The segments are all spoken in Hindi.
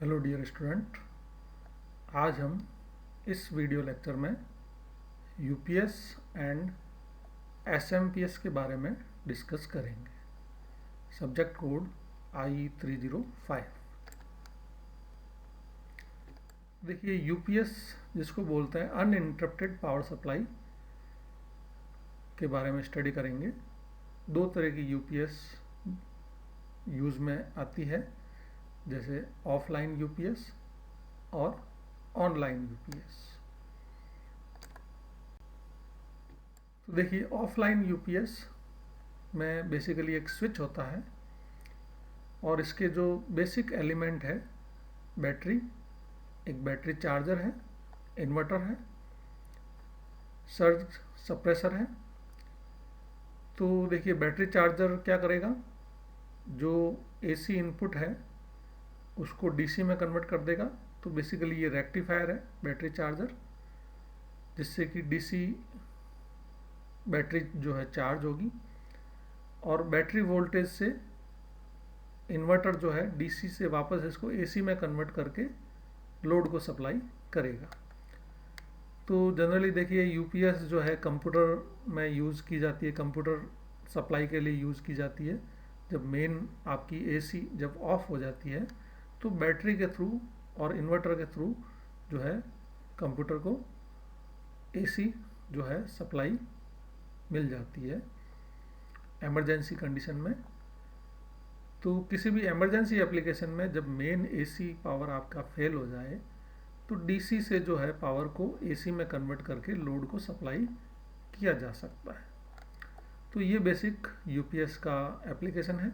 Hello dear student. आज हम इस वीडियो लेक्चर में यूपीएस एंड एसएमपीएस के बारे में डिस्कस करेंगे। Subject code IE305। देखिए, यूपीएस जिसको बोलते हैं अनइंटरप्टेड पावर सप्लाई के बारे में स्टडी करेंगे। दो तरह की यूपीएस यूज़ में आती है, जैसे ऑफलाइन यूपीएस और ऑनलाइन यूपीएस। तो देखिए, ऑफलाइन यूपीएस में बेसिकली एक स्विच होता है और इसके जो बेसिक एलिमेंट है बैटरी, एक बैटरी चार्जर है, इन्वर्टर है, सर्ज सप्रेसर है। तो देखिए, बैटरी चार्जर क्या करेगा, जो एसी इनपुट है उसको डीसी में कन्वर्ट कर देगा। तो बेसिकली ये रेक्टिफायर है बैटरी चार्जर, जिससे कि डीसी बैटरी जो है चार्ज होगी और बैटरी वोल्टेज से इन्वर्टर जो है डीसी से वापस इसको एसी में कन्वर्ट करके लोड को सप्लाई करेगा। तो जनरली देखिए, यूपीएस जो है कंप्यूटर में यूज़ की जाती है, कंप्यूटर सप्लाई के लिए यूज़ की जाती है। जब मेन आपकी एसी जब ऑफ हो जाती है तो बैटरी के थ्रू और इन्वर्टर के थ्रू जो है कंप्यूटर को एसी जो है सप्लाई मिल जाती है इमरजेंसी कंडीशन में। तो किसी भी इमरजेंसी एप्लीकेशन में जब मेन एसी पावर आपका फेल हो जाए तो डीसी से जो है पावर को एसी में कन्वर्ट करके लोड को सप्लाई किया जा सकता है। तो ये बेसिक यूपीएस का एप्लीकेशन है।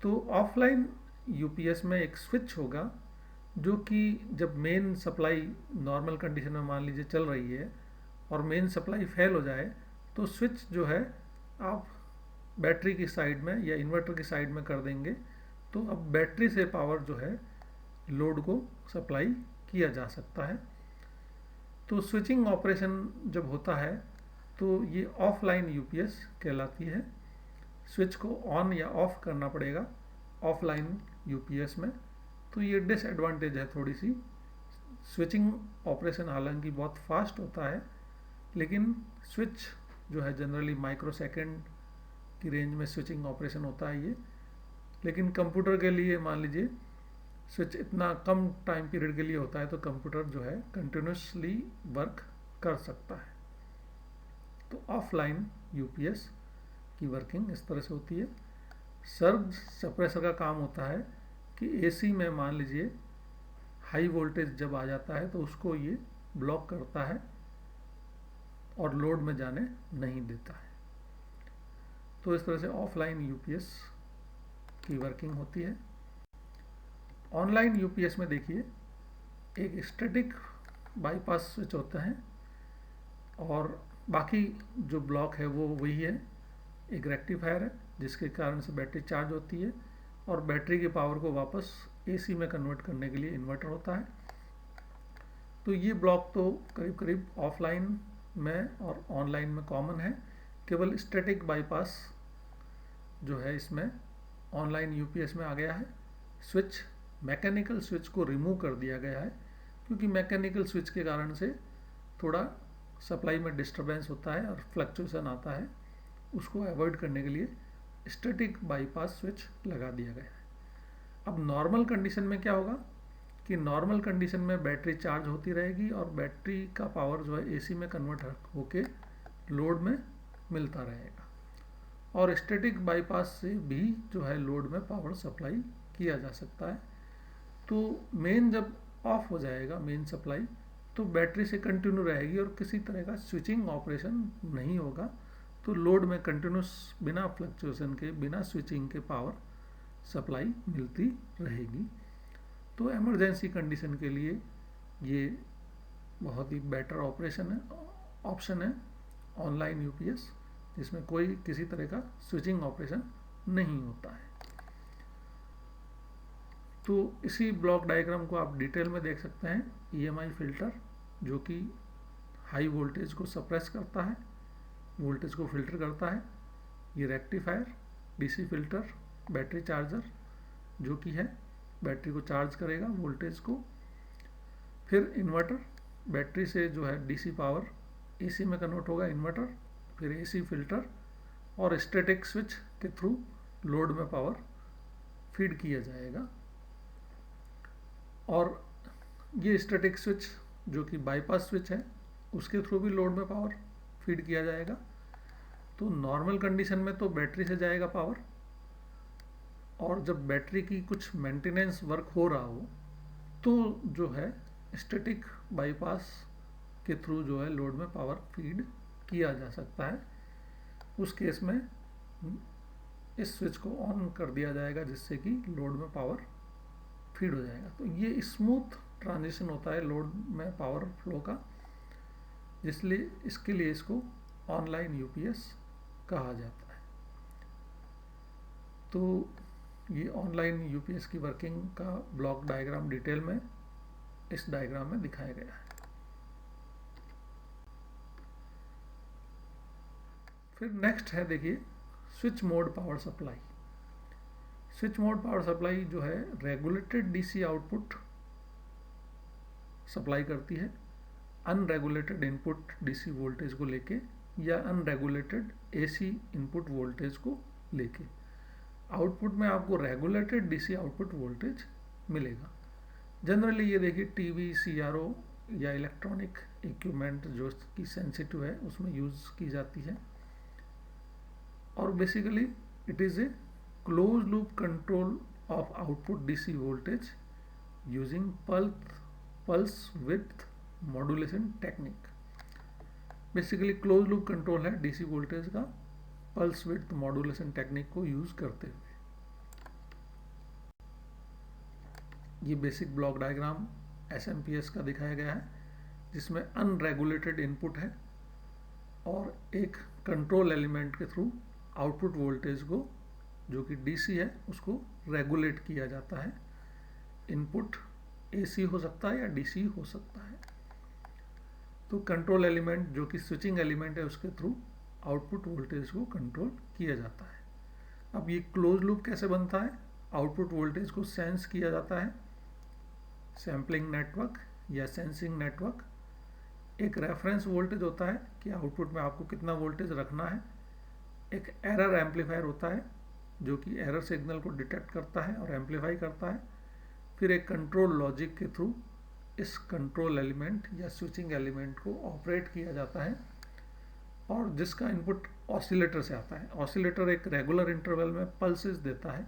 तो ऑफलाइन यूपीएस में एक स्विच होगा, जो कि जब मेन सप्लाई नॉर्मल कंडीशन में मान लीजिए चल रही है और मेन सप्लाई फेल हो जाए तो स्विच जो है आप बैटरी की साइड में या इन्वर्टर की साइड में कर देंगे। तो अब बैटरी से पावर जो है लोड को सप्लाई किया जा सकता है। तो स्विचिंग ऑपरेशन जब होता है तो ये ऑफलाइन यूपीएस कहलाती है। स्विच को ऑन या ऑफ करना पड़ेगा ऑफलाइन यूपीएस में। तो ये डिसएडवांटेज है थोड़ी सी। स्विचिंग ऑपरेशन हालांकि बहुत फास्ट होता है, लेकिन स्विच जो है जनरली माइक्रो सेकेंड की रेंज में स्विचिंग ऑपरेशन होता है ये। लेकिन कंप्यूटर के लिए मान लीजिए स्विच इतना कम टाइम पीरियड के लिए होता है तो कंप्यूटर जो है कंटिन्यूसली वर्क कर सकता है। तो ऑफलाइन यूपीएस की वर्किंग इस तरह से होती है। सर्ज सप्रेसर का काम होता है कि एसी में मान लीजिए हाई वोल्टेज जब आ जाता है तो उसको ये ब्लॉक करता है और लोड में जाने नहीं देता है। तो इस तरह से ऑफलाइन यूपीएस की वर्किंग होती है। ऑनलाइन यूपीएस में देखिए, एक स्टैटिक बाईपास स्विच होता है और बाकी जो ब्लॉक है वो वही है। एक रेक्टिफायर है जिसके कारण से बैटरी चार्ज होती है और बैटरी की पावर को वापस एसी में कन्वर्ट करने के लिए इन्वर्टर होता है। तो ये ब्लॉक तो करीब करीब ऑफलाइन में और ऑनलाइन में कॉमन है। केवल स्टैटिक बाईपास जो है इसमें ऑनलाइन यूपीएस में आ गया है। स्विच, मैकेनिकल स्विच को रिमूव कर दिया गया है, क्योंकि मैकेनिकल स्विच के कारण से थोड़ा सप्लाई में डिस्टरबेंस होता है और फ्लक्चुएशन आता है। उसको अवॉइड करने के लिए स्टैटिक बाईपास स्विच लगा दिया गया है। अब नॉर्मल कंडीशन में क्या होगा कि नॉर्मल कंडीशन में बैटरी चार्ज होती रहेगी और बैटरी का पावर जो है एसी में कन्वर्ट होके लोड में मिलता रहेगा और स्टैटिक बाईपास से भी जो है लोड में पावर सप्लाई किया जा सकता है। तो मेन जब ऑफ हो जाएगा मेन सप्लाई तो बैटरी से कंटिन्यू रहेगी और किसी तरह का स्विचिंग ऑपरेशन नहीं होगा। तो लोड में कंटिन्यूस बिना फ्लक्चुएशन के, बिना स्विचिंग के पावर सप्लाई मिलती रहेगी। तो इमरजेंसी कंडीशन के लिए ये बहुत ही बेटर ऑप्शन है ऑनलाइन यूपीएस, जिसमें कोई किसी तरह का स्विचिंग ऑपरेशन नहीं होता है। तो इसी ब्लॉक डायग्राम को आप डिटेल में देख सकते हैं। ईएमआई फिल्टर जो कि हाई वोल्टेज को सप्रेस करता है, वोल्टेज को फिल्टर करता है। ये rectifier, DC filter, battery charger जो कि है बैटरी को चार्ज करेगा वोल्टेज को। फिर इन्वर्टर, बैटरी से जो है डीसी पावर एसी में कन्वर्ट होगा इन्वर्टर, फिर एसी फिल्टर और स्टैटिक स्विच के थ्रू लोड में पावर फीड किया जाएगा। और ये स्टैटिक स्विच जो कि बाईपास स्विच है उसके थ्रू भी लोड में पावर फीड किया जाएगा। तो नॉर्मल कंडीशन में तो बैटरी से जाएगा पावर, और जब बैटरी की कुछ मेंटेनेंस वर्क हो रहा हो तो जो है स्टैटिक बाईपास के थ्रू जो है लोड में पावर फीड किया जा सकता है। उस केस में इस स्विच को ऑन कर दिया जाएगा जिससे कि लोड में पावर फीड हो जाएगा। तो ये स्मूथ ट्रांजिशन होता है लोड में पावर फ्लो का, इसलिए इसके लिए इसको ऑनलाइन यूपीएस कहा जाता है। तो ये ऑनलाइन यूपीएस की वर्किंग का ब्लॉक डायग्राम डिटेल में इस डायग्राम में दिखाया गया है। फिर नेक्स्ट है देखिए switch mode power supply. Switch mode power supply जो है रेगुलेटेड डीसी आउटपुट सप्लाई करती है अनरेगुलेटेड इनपुट डीसी वोल्टेज को लेके या अनरेगुलेटेड एसी इनपुट वोल्टेज को लेके। आउटपुट में आपको रेगुलेटेड डीसी आउटपुट वोल्टेज मिलेगा। जनरली ये देखिए टीवी, सीआरओ या इलेक्ट्रॉनिक इक्विपमेंट जो कि सेंसिटिव है उसमें यूज़ की जाती है। और basically it is a close loop control of output DC voltage using pulse width modulation technique. Basically close loop control है डीसी वोल्टेज का पल्स विड्थ मॉड्यूलेशन टेक्निक को यूज करते हुए। ये बेसिक ब्लॉक डायग्राम एसएमपीएस का दिखाया गया है जिसमें अनरेगुलेटेड इनपुट है और एक कंट्रोल एलिमेंट के थ्रू आउटपुट वोल्टेज को जो कि डीसी है उसको रेगुलेट किया जाता है। इनपुट एसी हो सकता है या डीसी हो सकता है। तो कंट्रोल एलिमेंट जो कि स्विचिंग एलिमेंट है उसके थ्रू आउटपुट वोल्टेज को कंट्रोल किया जाता है। अब ये क्लोज लूप कैसे बनता है? आउटपुट वोल्टेज को सेंस किया जाता है सैम्पलिंग नेटवर्क या सेंसिंग नेटवर्क। एक रेफरेंस वोल्टेज होता है कि आउटपुट में आपको कितना वोल्टेज रखना है। एक एरर एम्पलीफायर होता है जो कि एरर सिग्नल को डिटेक्ट करता है और एम्पलीफाई करता है। फिर एक कंट्रोल लॉजिक के थ्रू इस कंट्रोल एलिमेंट या स्विचिंग एलिमेंट को ऑपरेट किया जाता है और जिसका इनपुट ऑसिलेटर से आता है। ऑसिलेटर एक रेगुलर इंटरवल में पल्सेस देता है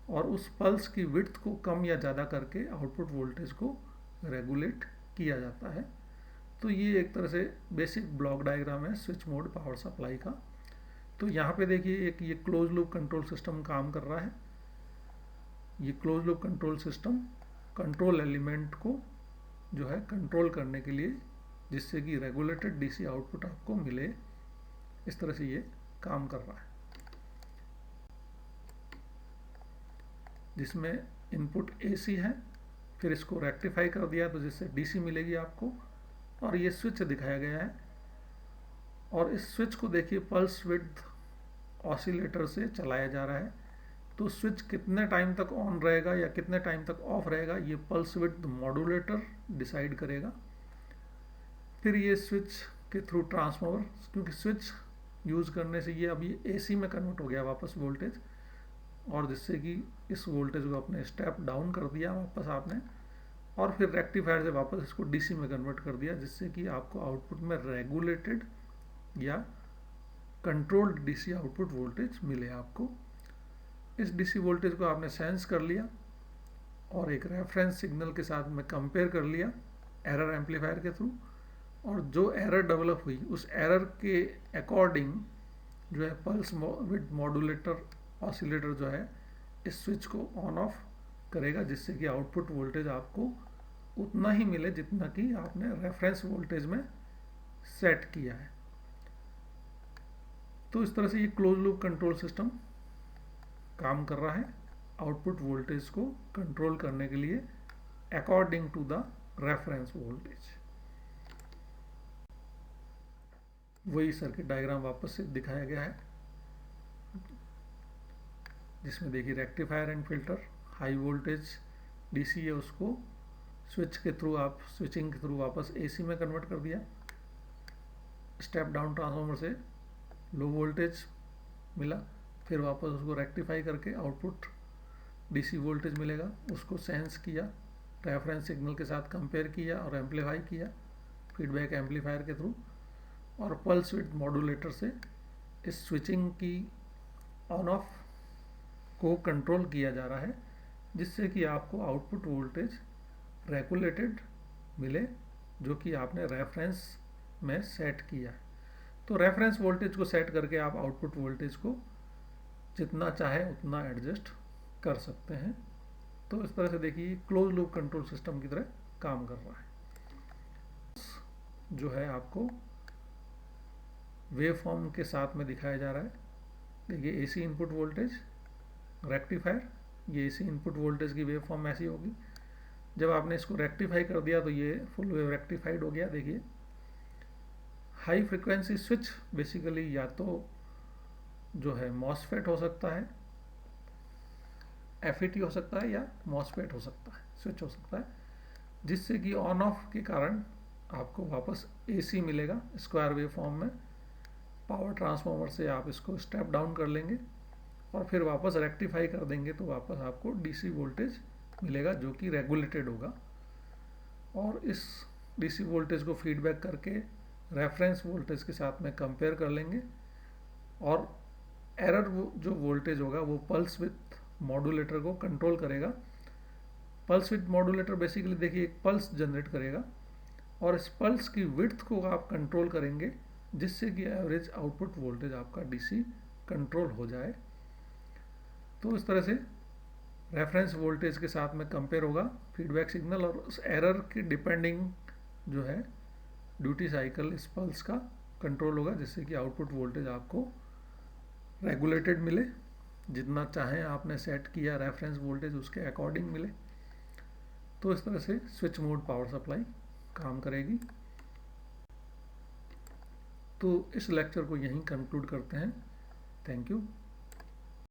और उस पल्स की विड्थ को कम या ज़्यादा करके आउटपुट वोल्टेज को रेगुलेट किया जाता है। तो ये एक तरह से बेसिक ब्लॉक डायग्राम है स्विच मोड पावर सप्लाई का। तो यहाँ पे देखिए एक ये क्लोज लूप कंट्रोल सिस्टम काम कर रहा है। ये close loop control system control element को जो है कंट्रोल करने के लिए जिससे कि रेगुलेटेड डीसी आउटपुट आपको मिले, इस तरह से ये काम कर रहा है। जिसमें इनपुट एसी है, फिर इसको रेक्टिफाई कर दिया तो जिससे डीसी मिलेगी आपको। और ये स्विच दिखाया गया है और इस स्विच को देखिए पल्स विड्थ ऑसिलेटर से चलाया जा रहा है। तो स्विच कितने टाइम तक ऑन रहेगा या कितने टाइम तक ऑफ रहेगा ये पल्स विड्थ मॉड्यूलेटर डिसाइड करेगा। फिर ये स्विच के थ्रू ट्रांसफार्मर, क्योंकि स्विच यूज़ करने से ये अभी एसी में कन्वर्ट हो गया वापस वोल्टेज, और जिससे कि इस वोल्टेज को अपने स्टेप डाउन कर दिया वापस आपने, और फिर रेक्टिफायर से वापस इसको डीसी में कन्वर्ट कर दिया जिससे कि आपको आउटपुट में रेगुलेटेड या कंट्रोल्ड डीसी आउटपुट वोल्टेज मिले आपको। इस डीसी वोल्टेज को आपने सेंस कर लिया और एक रेफरेंस सिग्नल के साथ में कंपेयर कर लिया एरर एम्पलीफायर के थ्रू, और जो एरर डेवलप हुई उस एरर के अकॉर्डिंग जो है पल्स विड्थ मॉड्यूलेटर ऑसिलेटर जो है इस स्विच को ऑन ऑफ करेगा जिससे कि आउटपुट वोल्टेज आपको उतना ही मिले जितना कि आपने रेफरेंस वोल्टेज में सेट किया है। तो इस तरह से ये क्लोज लूप कंट्रोल सिस्टम काम कर रहा है आउटपुट वोल्टेज को कंट्रोल करने के लिए according to the reference voltage. वही सर्किट डायग्राम वापस से दिखाया गया है जिसमें देखिए rectifier and filter, high voltage DC है उसको स्विच के थ्रू आप स्विचिंग के थ्रू वापस एसी में कन्वर्ट कर दिया। स्टेप डाउन ट्रांसफार्मर से लो वोल्टेज मिला, फिर वापस उसको रेक्टिफाई करके आउटपुट डीसी वोल्टेज मिलेगा, उसको सेंस किया, रेफरेंस सिग्नल के साथ कंपेयर किया और एम्पलीफाई किया फीडबैक एम्पलीफायर के थ्रू, और पल्स विड्थ मॉड्यूलेटर से इस स्विचिंग की ऑन ऑफ को कंट्रोल किया जा रहा है, जिससे कि आपको आउटपुट वोल्टेज रेगुलेटेड मिले जो कि आपने रेफरेंस में सेट किया है। तो रेफरेंस वोल्टेज को सेट करके आप आउटपुट वोल्टेज को जितना चाहे उतना एडजस्ट कर सकते हैं। तो इस तरह से देखिए क्लोज लूप कंट्रोल सिस्टम की तरह काम कर रहा है। जो है आपको वेव फॉर्म के साथ में दिखाया जा रहा है। देखिए एसी इनपुट वोल्टेज रेक्टिफायर, ये एसी इनपुट वोल्टेज की वेव फॉर्म ऐसी होगी। जब आपने इसको रेक्टिफाई कर दिया तो ये फुल वेव रेक्टिफाइड हो गया। देखिए हाई फ्रिक्वेंसी स्विच बेसिकली या तो जो है मॉसफेट हो सकता है, एफईटी हो सकता है, या मॉसफेट हो सकता है, स्विच हो सकता है, जिससे कि ऑन ऑफ के कारण आपको वापस एसी मिलेगा स्क्वायर वेव फॉर्म में। पावर ट्रांसफार्मर से आप इसको स्टेप डाउन कर लेंगे और फिर वापस रेक्टिफाई कर देंगे तो वापस आपको डीसी वोल्टेज मिलेगा जो कि रेगुलेटेड होगा। और इस डीसी वोल्टेज को फीडबैक करके रेफरेंस वोल्टेज के साथ में कंपेयर कर लेंगे, और एरर जो वोल्टेज होगा वो पल्स विथ मॉड्यूलेटर को कंट्रोल करेगा। पल्स विथ मॉड्यूलेटर बेसिकली देखिए एक पल्स जनरेट करेगा और इस पल्स की विड्थ को आप कंट्रोल करेंगे, जिससे कि एवरेज आउटपुट वोल्टेज आपका डीसी कंट्रोल हो जाए। तो इस तरह से रेफरेंस वोल्टेज के साथ में कंपेयर होगा फीडबैक सिग्नल, और उस एरर की डिपेंडिंग जो है ड्यूटी साइकिल इस पल्स का कंट्रोल होगा, जिससे कि आउटपुट वोल्टेज आपको रेगुलेटेड मिले, जितना चाहें आपने सेट किया रेफरेंस वोल्टेज उसके अकॉर्डिंग मिले। तो इस तरह से स्विच मोड पावर सप्लाई काम करेगी। तो इस लेक्चर को यहीं कंक्लूड करते हैं। Thank you.